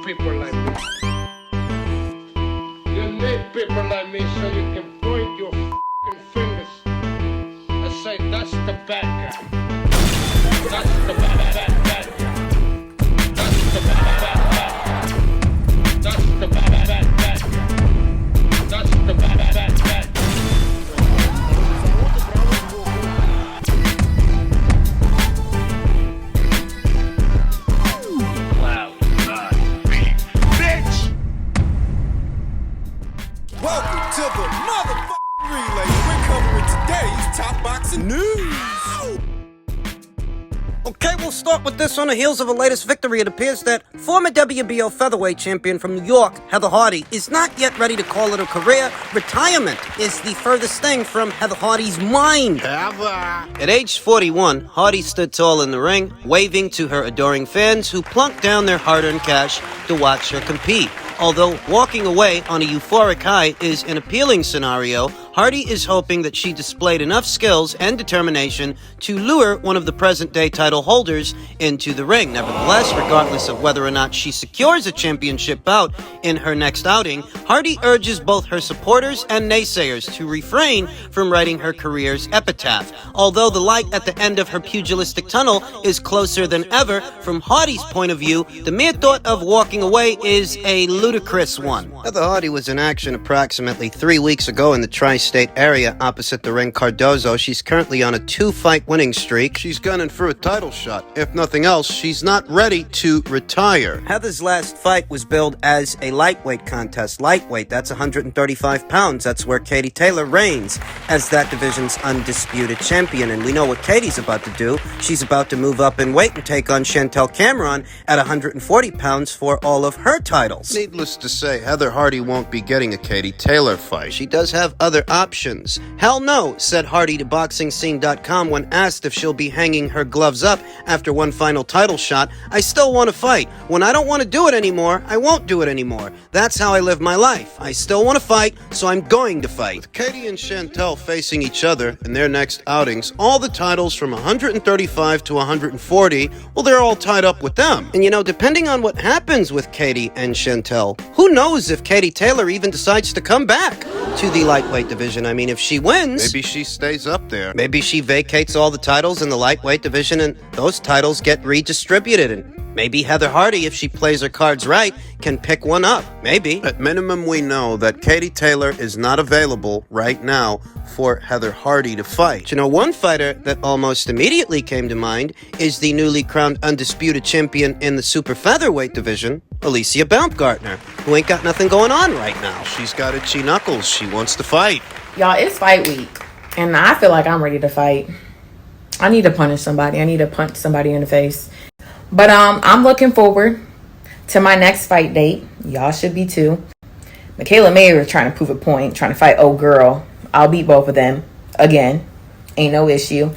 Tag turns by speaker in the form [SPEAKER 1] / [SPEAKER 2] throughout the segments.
[SPEAKER 1] people like me. You need people like me so you can point your f***ing fingers and say, that's the bad guy. That's the bad guy. That's the bad guy. That's the bad guy. That's the bad guy.
[SPEAKER 2] Welcome to the motherfucking relay. We're covering today's top boxing news.
[SPEAKER 3] Okay, we'll start with this. On the heels of a latest victory, it appears that former WBO featherweight champion from New York, Heather Hardy, is not yet ready to call it a career. Retirement is the furthest thing from Heather Hardy's mind. At age 41, Hardy stood tall in the ring, waving to her adoring fans who plunked down their hard-earned cash to watch her compete. Although walking away on a euphoric high is an appealing scenario, Hardy is hoping that she displayed enough skills and determination to lure one of the present-day title holders into the ring. Nevertheless, regardless of whether or not she secures a championship bout in her next outing, Hardy urges both her supporters and naysayers to refrain from writing her career's epitaph. Although the light at the end of her pugilistic tunnel is closer than ever, from Hardy's point of view, the mere thought of walking away is a ludicrous one. Heather Hardy was in action approximately 3 weeks ago in the tri-state area opposite the ring Cardozo. She's currently on a 2-fight winning streak. She's gunning for a title shot. If nothing else, she's not ready to retire. Heather's last fight was billed as a lightweight contest. Lightweight, that's 135 pounds. That's where Katie Taylor reigns as that division's undisputed champion. And we know what Katie's about to do. She's about to move up in weight and take on Chantel Cameron at 140 pounds for all of her titles. Needless to say, Heather Hardy won't be getting a Katie Taylor fight. She does have other options. Hell no, said Hardy to BoxingScene.com when asked if she'll be hanging her gloves up after one final title shot. I still want to fight. When I don't want to do it anymore, I won't do it anymore. That's how I live my life. I still want to fight, so I'm going to fight. With Katie and Chantel facing each other in their next outings, all the titles from 135 to 140, well, they're all tied up with them. And you know, depending on what happens with Katie and Chantel, who knows if Katie Taylor even decides to come back to the lightweight division. I mean, if she wins, maybe she stays up there. Maybe she vacates all the titles in the lightweight division and those titles get redistributed. And maybe Heather Hardy, if she plays her cards right, can pick one up. Maybe. At minimum, we know that Katie Taylor is not available right now for Heather Hardy to fight. You know, one fighter that almost immediately came to mind is the newly crowned undisputed champion in the super featherweight division, Alicia Bumgardner, who ain't got nothing going on right now. She's got itchy knuckles. She wants to fight.
[SPEAKER 4] Y'all, it's fight week, and I feel like I'm ready to fight. I need to punish somebody. I need to punch somebody in the face. But I'm looking forward to my next fight date. Y'all should be too. Michaela Mayer is trying to prove a point, trying to fight old girl. I'll beat both of them again. Ain't no issue.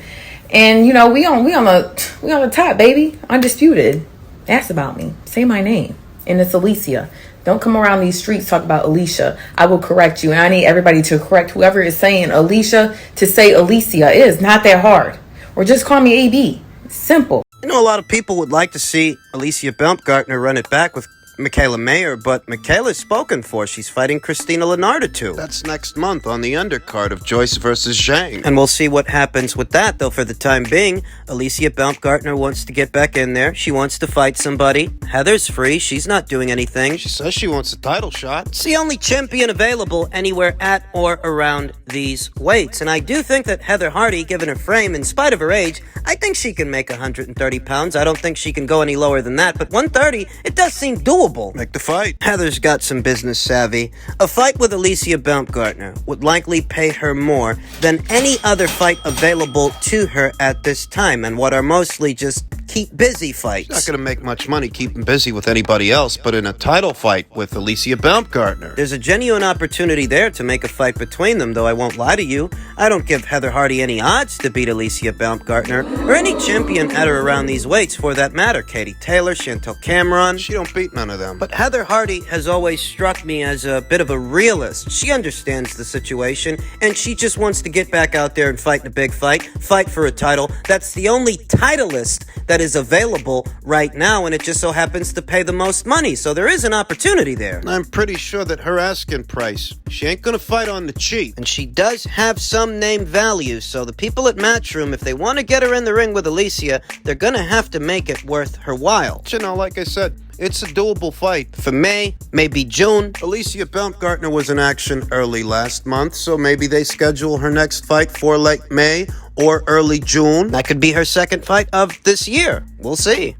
[SPEAKER 4] And you know, we on the top, baby. Undisputed. That's about me. Say my name. And it's Alicia. Don't come around these streets talk about Alicia. I will correct you. And I need everybody to correct whoever is saying Alicia to say Alicia. It is not that hard. Or just call me AB. It's simple.
[SPEAKER 3] You know, a lot of people would like to see Alicia Bumgardner run it back with Michaela Mayer, but Michaela's spoken for. She's fighting Christina Lenarda too. That's next month on the undercard of Joyce versus Zhang. And we'll see what happens with that, though for the time being, Alicia Bumgardner wants to get back in there. She wants to fight somebody. Heather's free. She's not doing anything. She says she wants a title shot. It's the only champion available anywhere at or around these weights. And I do think that Heather Hardy, given her frame, in spite of her age, I think she can make 130 pounds. I don't think she can go any lower than that, but 130, it does seem doable. Make the fight. Heather's got some business savvy. A fight with Alicia Bumgardner would likely pay her more than any other fight available to her at this time, and what are mostly just keep busy fights. She's not going to make much money keeping busy with anybody else, but in a title fight with Alicia Bumgardner, there's a genuine opportunity there to make a fight between them, though I won't lie to you. I don't give Heather Hardy any odds to beat Alicia Bumgardner, or any champion at or around these weights for that matter. Katie Taylor, Chantel Cameron.
[SPEAKER 2] She don't beat none of them.
[SPEAKER 3] But Heather Hardy has always struck me as a bit of a realist. She understands the situation, and she just wants to get back out there and fight in a big fight for a title. That's the only titleist that is available right now, and it just so happens to pay the most money, so there is an opportunity there.
[SPEAKER 2] I'm pretty sure that her asking price, she ain't gonna fight on the cheap.
[SPEAKER 3] And she does have some name value, so the people at Matchroom, if they want to get her in the ring with Alicia, they're gonna have to make it worth her while.
[SPEAKER 2] You know, like I said, it's a doable fight.
[SPEAKER 3] For May, maybe June.
[SPEAKER 2] Alicia Bumgardner was in action early last month, so maybe they schedule her next fight for late May or early June.
[SPEAKER 3] That could be her second fight of this year. We'll see.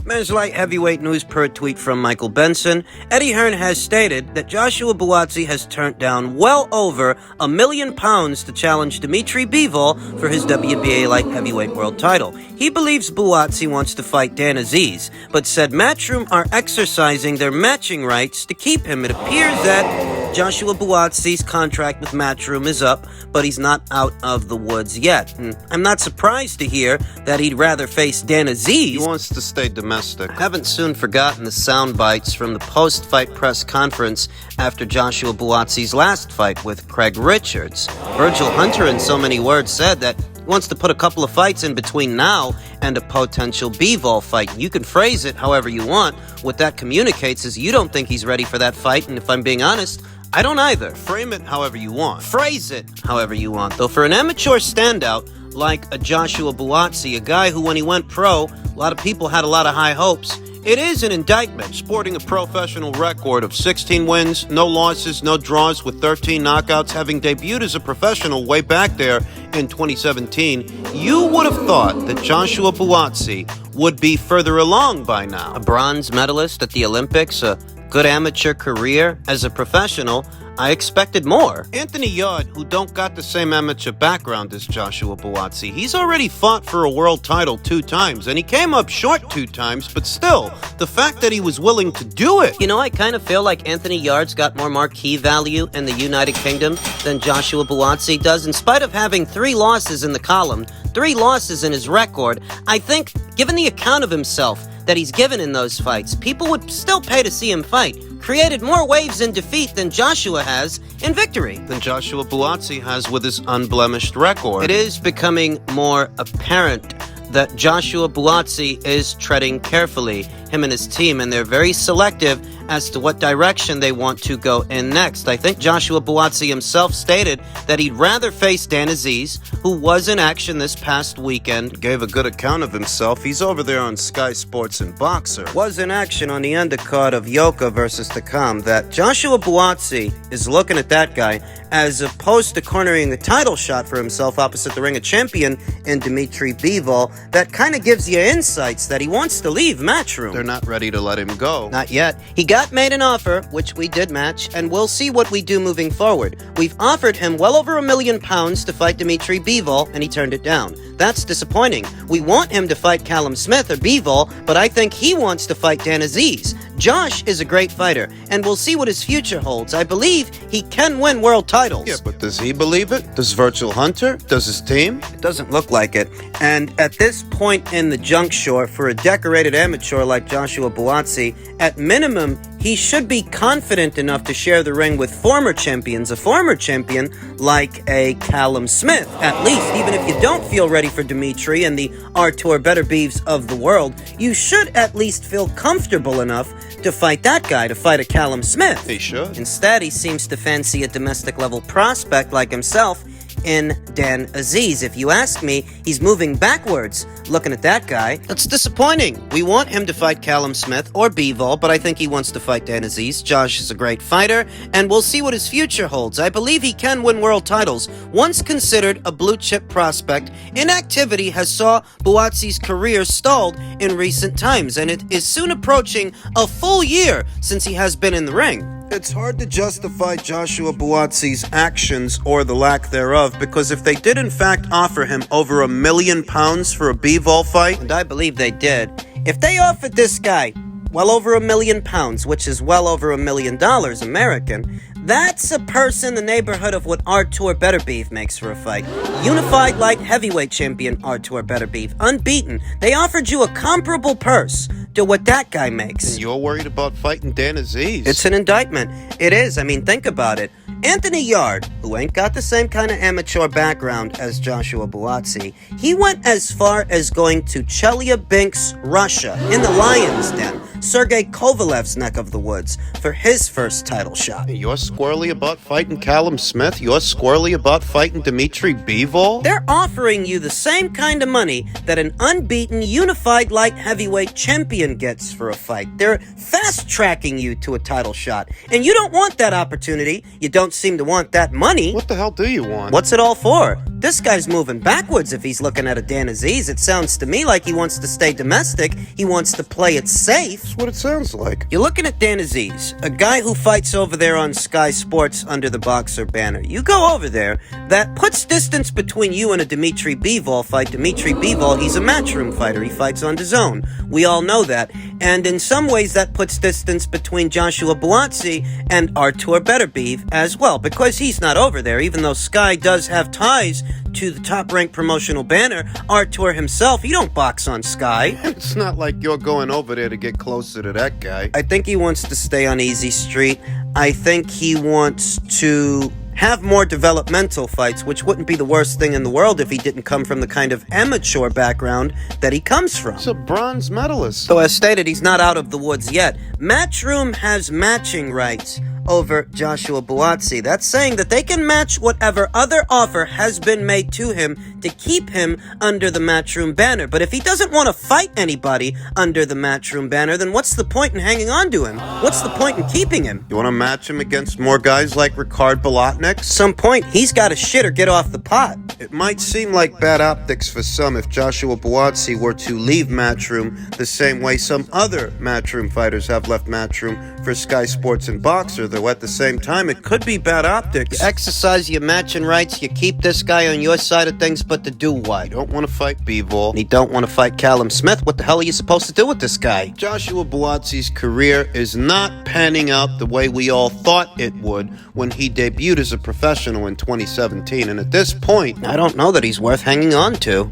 [SPEAKER 3] Men's light heavyweight news per tweet from Michael Benson. Eddie Hearn has stated that Joshua Buatsi has turned down well over £1 million to challenge Dimitri Bivol for his WBA light heavyweight world title. He believes Buatsi wants to fight Dan Aziz, but said Matchroom are exercising their matching rights to keep him. It appears that Joshua Buatsi's contract with Matchroom is up, but he's not out of the woods yet. And I'm not surprised to hear that he'd rather face Dan Aziz.
[SPEAKER 2] He wants to stay domestic.
[SPEAKER 3] I haven't soon forgotten the sound bites from the post-fight press conference after Joshua Buatsi's last fight with Craig Richards. Virgil Hunter, in so many words, said that he wants to put a couple of fights in between now and a potential Bivol fight. You can phrase it however you want. What that communicates is you don't think he's ready for that fight, and if I'm being honest, I don't either.
[SPEAKER 2] Frame it however you want.
[SPEAKER 3] Phrase it however you want. Though for an amateur standout like a Joshua Buatsi, a guy who when he went pro, a lot of people had a lot of high hopes, it is an indictment.
[SPEAKER 2] Sporting a professional record of 16 wins, no losses, no draws, with 13 knockouts, having debuted as a professional way back there in 2017, you would have thought that Joshua Buatsi would be further along by now.
[SPEAKER 3] A bronze medalist at the Olympics, a good amateur career as a professional. I expected more.
[SPEAKER 2] Anthony Yard, who don't got the same amateur background as Joshua Buatsi, he's already fought for a world title 2 times, and he came up short 2 times, but still, the fact that he was willing to do it.
[SPEAKER 3] You know, I kind of feel like Anthony Yard's got more marquee value in the United Kingdom than Joshua Buatsi does. In spite of having 3 losses in the column, 3 losses in his record, I think, given the account of himself that he's given in those fights, people would still pay to see him fight. Created more waves in defeat than Joshua has in victory.
[SPEAKER 2] Than Joshua Buatsi has with his unblemished record.
[SPEAKER 3] It is becoming more apparent that Joshua Buatsi is treading carefully, him and his team, and they're very selective as to what direction they want to go in next. I think Joshua Buatsi himself stated that he'd rather face Dan Aziz, who was in action this past weekend.
[SPEAKER 2] Gave a good account of himself. He's over there on Sky Sports and Boxer.
[SPEAKER 3] Was in action on the undercard of Yoka versus Takam. That Joshua Buatsi is looking at that guy as opposed to cornering a title shot for himself opposite the Ring of Champion in Dimitri Beval. That kind of gives you insights that he wants to leave Matchroom.
[SPEAKER 2] They're not ready to let him go.
[SPEAKER 3] Not yet. He got made an offer, which we did match, and we'll see what we do moving forward. We've offered him well over £1 million to fight Dimitri Bivol, and he turned it down. That's disappointing. We want him to fight Callum Smith or Bivol, but I think he wants to fight Dan Aziz. Josh is a great fighter, and we'll see what his future holds. I believe he can win world titles.
[SPEAKER 2] Yeah, but does he believe it? Does Virgil Hunter? Does his team?
[SPEAKER 3] It doesn't look like it. And at this point in the juncture, for a decorated amateur like Joshua Buatsi, at minimum, he should be confident enough to share the ring with former champions, a former champion like a Callum Smith. At least, even if you don't feel ready for Dimitri and the Artur Better Beeves of the world, you should at least feel comfortable enough to fight that guy, to fight a Callum Smith.
[SPEAKER 2] He should.
[SPEAKER 3] Instead, he seems to fancy a domestic-level prospect like himself in Dan Aziz. If you ask me, he's moving backwards looking at that guy. That's disappointing. We want him to fight Callum Smith or Bivol, but I think he wants to fight Dan Aziz. Josh is a great fighter, and we'll see what his future holds. I believe he can win world titles. Once considered a blue-chip prospect, inactivity has saw Buatsi's career stalled in recent times, and it is soon approaching a full year since he has been in the ring.
[SPEAKER 2] It's hard to justify Joshua Buatsi's actions or the lack thereof, because if they did in fact offer him over £1 million for a Bivol fight,
[SPEAKER 3] and I believe they did, if they offered this guy well over £1 million, which is well over $1 million American, That's a purse in the neighborhood of what Artur Beterbiev makes for a fight. Unified light heavyweight champion Artur Beterbiev, unbeaten. They offered you a comparable purse to what that guy makes.
[SPEAKER 2] And you're worried about fighting Dan Aziz.
[SPEAKER 3] It's an indictment. It is. I mean, think about it. Anthony Yarde, who ain't got the same kind of amateur background as Joshua Buatsi, he went as far as going to Chelyabinsk, Russia, in the Lion's Den, Sergey Kovalev's neck of the woods, for his first title shot.
[SPEAKER 2] You're squirrely about fighting Callum Smith? You're squirrely about fighting Dimitri Bivol?
[SPEAKER 3] They're offering you the same kind of money that an unbeaten unified light heavyweight champion gets for a fight. They're fast-tracking you to a title shot. And you don't want that opportunity. You don't seem to want that money.
[SPEAKER 2] What the hell do you want?
[SPEAKER 3] What's it all for? This guy's moving backwards if he's looking at a Dan Aziz. It sounds to me like he wants to stay domestic. He wants to play it safe.
[SPEAKER 2] That's what it sounds like.
[SPEAKER 3] You're looking at Dan Aziz, a guy who fights over there on Sky Sports under the Boxer banner. You go over there, that puts distance between you and a Dimitri Bivol fight. Dimitri Bivol, he's a matchroom fighter. He fights on DAZN. We all know that. And in some ways, that puts distance between Joshua Buatsi and Artur Beterbiev as well, because he's not over there, even though Sky does have ties to the top-ranked promotional banner. Artur himself, he don't box on Sky.
[SPEAKER 2] It's not like you're going over there to get closer to that guy.
[SPEAKER 3] I think he wants to stay on easy street. I think he wants to have more developmental fights, which wouldn't be the worst thing in the world if he didn't come from the kind of amateur background that he comes from.
[SPEAKER 2] He's a bronze medalist.
[SPEAKER 3] So as stated, he's not out of the woods yet. Matchroom has matching rights over Joshua Buatsi. That's saying that they can match whatever other offer has been made to him to keep him under the Matchroom banner. But if he doesn't want to fight anybody under the Matchroom banner, then what's the point in hanging on to him? What's the point in keeping him?
[SPEAKER 2] You want to match him against more guys like Ricard Bolotnik?
[SPEAKER 3] Some point, he's got to shit or get off the pot.
[SPEAKER 2] It might seem like bad optics for some if Joshua Buatsi were to leave Matchroom the same way some other Matchroom fighters have left Matchroom for Sky Sports and Boxer, though at the same time, it could be bad optics.
[SPEAKER 3] You exercise your matching rights, you keep this guy on your side of things, but to do what?
[SPEAKER 2] You don't want to fight Bivol.
[SPEAKER 3] You don't want to fight Callum Smith. What the hell are you supposed to do with this guy?
[SPEAKER 2] Joshua Buatsi's career is not panning out the way we all thought it would when he debuted as a professional in 2017, and at this point,
[SPEAKER 3] I don't know that he's worth hanging on to.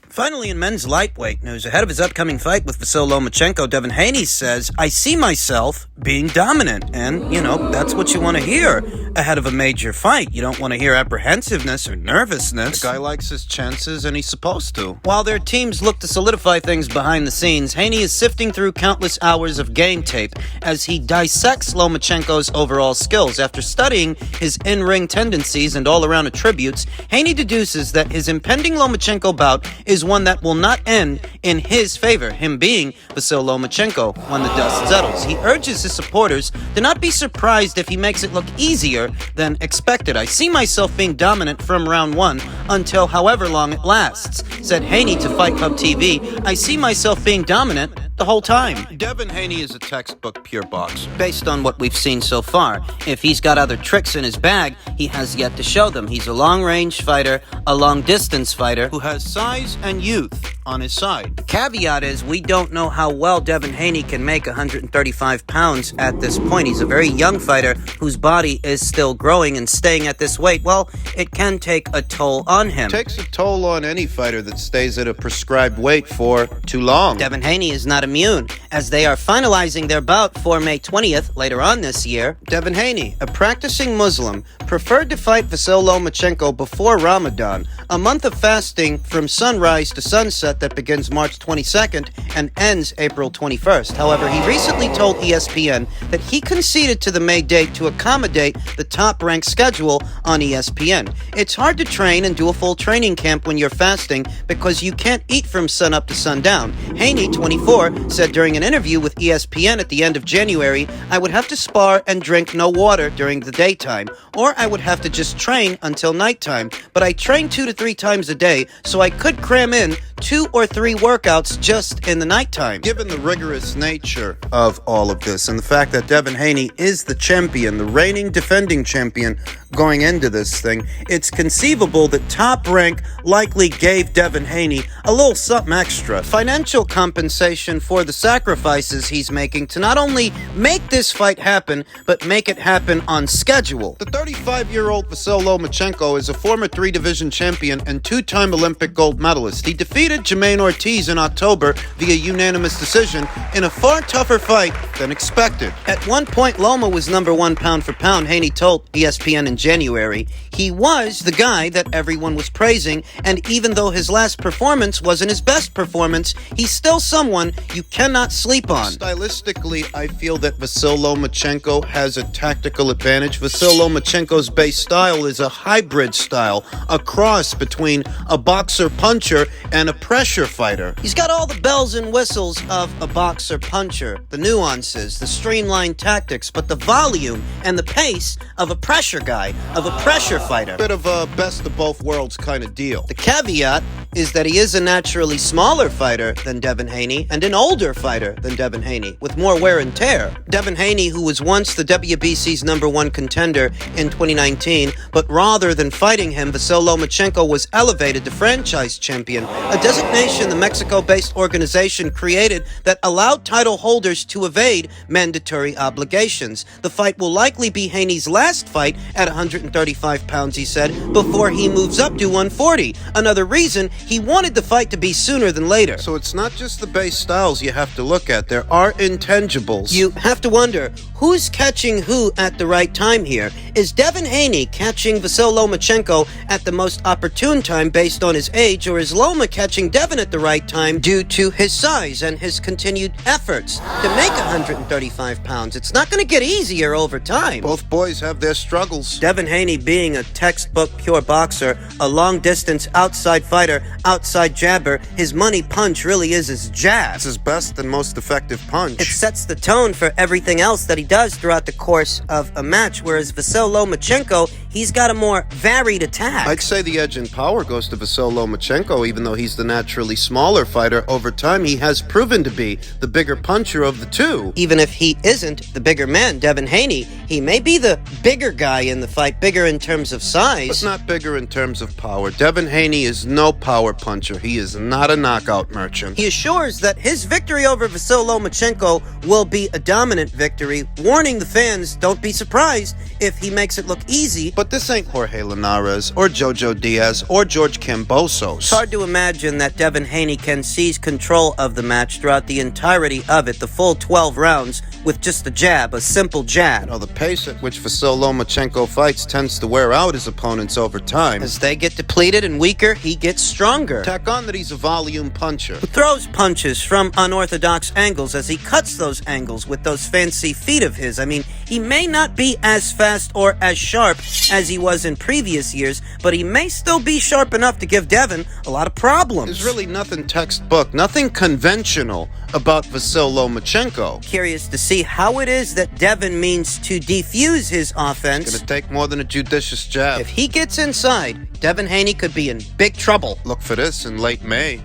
[SPEAKER 3] Finally, in men's lightweight news, ahead of his upcoming fight with Vasyl Lomachenko, Devin Haney says, I see myself being dominant. And, that's what you want to hear ahead of a major fight. You don't want to hear apprehensiveness or nervousness.
[SPEAKER 2] the guy likes his chances and he's supposed to.
[SPEAKER 3] While their teams look to solidify things behind the scenes, Haney is sifting through countless hours of game tape as he dissects Lomachenko's overall skills. After studying his in-ring tendencies and all-around attributes, Haney deduces that his impending Lomachenko bout is one that will not end in his favor, him being Vasyl Lomachenko, when the dust settles. He urges his supporters to not be surprised if he makes it look easier than expected. I see myself being dominant from round one until however long it lasts, said Haney to Fight Club TV. I see myself being dominant the whole time.
[SPEAKER 2] Devin Haney is a textbook pure boxer.
[SPEAKER 3] Based on what we've seen so far, if he's got other tricks in his bag, he has yet to show them. He's a long-range fighter, a long-distance fighter,
[SPEAKER 2] who has size and youth on his side.
[SPEAKER 3] The caveat is we don't know how well Devin Haney can make 135 pounds at this point. He's a very young fighter whose body is still growing, and staying at this weight, well, it can take a toll on him.
[SPEAKER 2] It takes a toll on any fighter that stays at a prescribed weight for too long.
[SPEAKER 3] Devin Haney is not immune, as they are finalizing their bout for May 20th later on this year.
[SPEAKER 2] Devin Haney, a practicing Muslim, preferred to fight Vasyl Lomachenko before Ramadan, a month of fasting from sunrise to sunset that begins March 22nd and ends April 21st. However, he recently told ESPN that he conceded to the May date to accommodate the top-ranked schedule on ESPN. It's hard to train and do a full training camp when you're fasting because you can't eat from sunup to sundown. Haney, 24, said during an interview with ESPN at the end of January, I would have to spar and drink no water during the daytime, or I would have to just train until nighttime. But I train 2 to 3 times a day, so I could cram in
[SPEAKER 3] 2 or 3 workouts just in the nighttime.
[SPEAKER 2] Given the rigorous nature of all of this and the fact that Devin Haney is the champion, the reigning defending champion going into this thing, it's conceivable that Top Rank likely gave Devin Haney a little something extra. Financial compensation for the sacrifices he's making to not only make this fight happen, but make it happen on schedule. The 35-year-old Vasyl Lomachenko is a former 3-division champion and 2-time Olympic gold medalist. He defeated Jermaine Ortiz in October via unanimous decision in a far tougher fight than expected.
[SPEAKER 3] At one point, Loma was number 1 pound for pound. Haney told ESPN in January he was the guy that everyone was praising, and even though his last performance wasn't his best performance, he's still someone you cannot sleep on.
[SPEAKER 2] Stylistically, I feel that Vasyl Lomachenko has a tactical advantage. Vasyl Lomachenko's base style is a hybrid style, a cross between a boxer-puncher and a pressure fighter.
[SPEAKER 3] He's got all the bells and whistles of a boxer-puncher, the nuances, the streamlined tactics, but the volume and the pace of a pressure guy, of a pressure fighter.
[SPEAKER 2] Bit of a best of both worlds kind of deal.
[SPEAKER 3] The caveat is that he is a naturally smaller fighter than Devin Haney and an older fighter than Devin Haney, with more wear and tear. Devin Haney, who was once the WBC's #1 contender in 2019, but rather than fighting him, Vasyl Lomachenko was elevated to franchise champion, a designation the Mexico-based organization created that allowed title holders to evade mandatory obligations. The fight will likely be Haney's last fight at 135 pounds, he said, before he moves up to 140. Another reason he wanted the fight to be sooner than later.
[SPEAKER 2] So it's not just the base styles you have to look at. There are intangibles.
[SPEAKER 3] You have to wonder, who's catching who at the right time here? Is Devin Haney catching Vasyl Lomachenko at the most opportune time based on his age, or is Loma catching Devin at the right time due to his size and his continued efforts to make 135 pounds? It's not going to get easier over time.
[SPEAKER 2] Both boys have their struggles.
[SPEAKER 3] Devin Haney being a textbook pure boxer, a long-distance outside fighter, outside jabber, his money punch really is his jab.
[SPEAKER 2] It's his best and most effective punch.
[SPEAKER 3] It sets the tone for everything else that he does throughout the course of a match, whereas Vasyl Lomachenko, he's got a more varied attack.
[SPEAKER 2] I'd say the edge in power goes to Vasyl Lomachenko, even though he's the naturally smaller fighter. Over time, he has proven to be the bigger puncher of the two.
[SPEAKER 3] Even if he isn't the bigger man, Devin Haney, he may be the bigger guy in the fight, bigger in terms of size,
[SPEAKER 2] but not bigger in terms of power. Devin Haney is no power puncher. He is not a knockout merchant.
[SPEAKER 3] He assures that his victory over Vasyl Lomachenko will be a dominant victory, warning the fans, don't be surprised if he makes it look easy.
[SPEAKER 2] But this ain't Jorge Linares or Jojo Diaz or George Kambosos.
[SPEAKER 3] It's hard to imagine that Devin Haney can seize control of the match throughout the entirety of it, the full 12 rounds, with just a jab, a simple jab.
[SPEAKER 2] The pace at which Vasyl Lomachenko fights tends to wear out his opponents over time.
[SPEAKER 3] As they get depleted and weaker, he gets stronger.
[SPEAKER 2] Tack on that he's a volume puncher
[SPEAKER 3] who throws punches from unorthodox angles as he cuts those angles with those fancy feet of his. I mean, he may not be as fast or as sharp as he was in previous years, but he may still be sharp enough to give Devin a lot of problems.
[SPEAKER 2] There's really nothing textbook, nothing conventional about Vasyl Lomachenko.
[SPEAKER 3] Curious to see how it is that Devin means to defuse his offense.
[SPEAKER 2] It's gonna take more than a judicious jab.
[SPEAKER 3] If he gets inside, Devin Haney could be in big trouble.
[SPEAKER 2] Look for this in late May.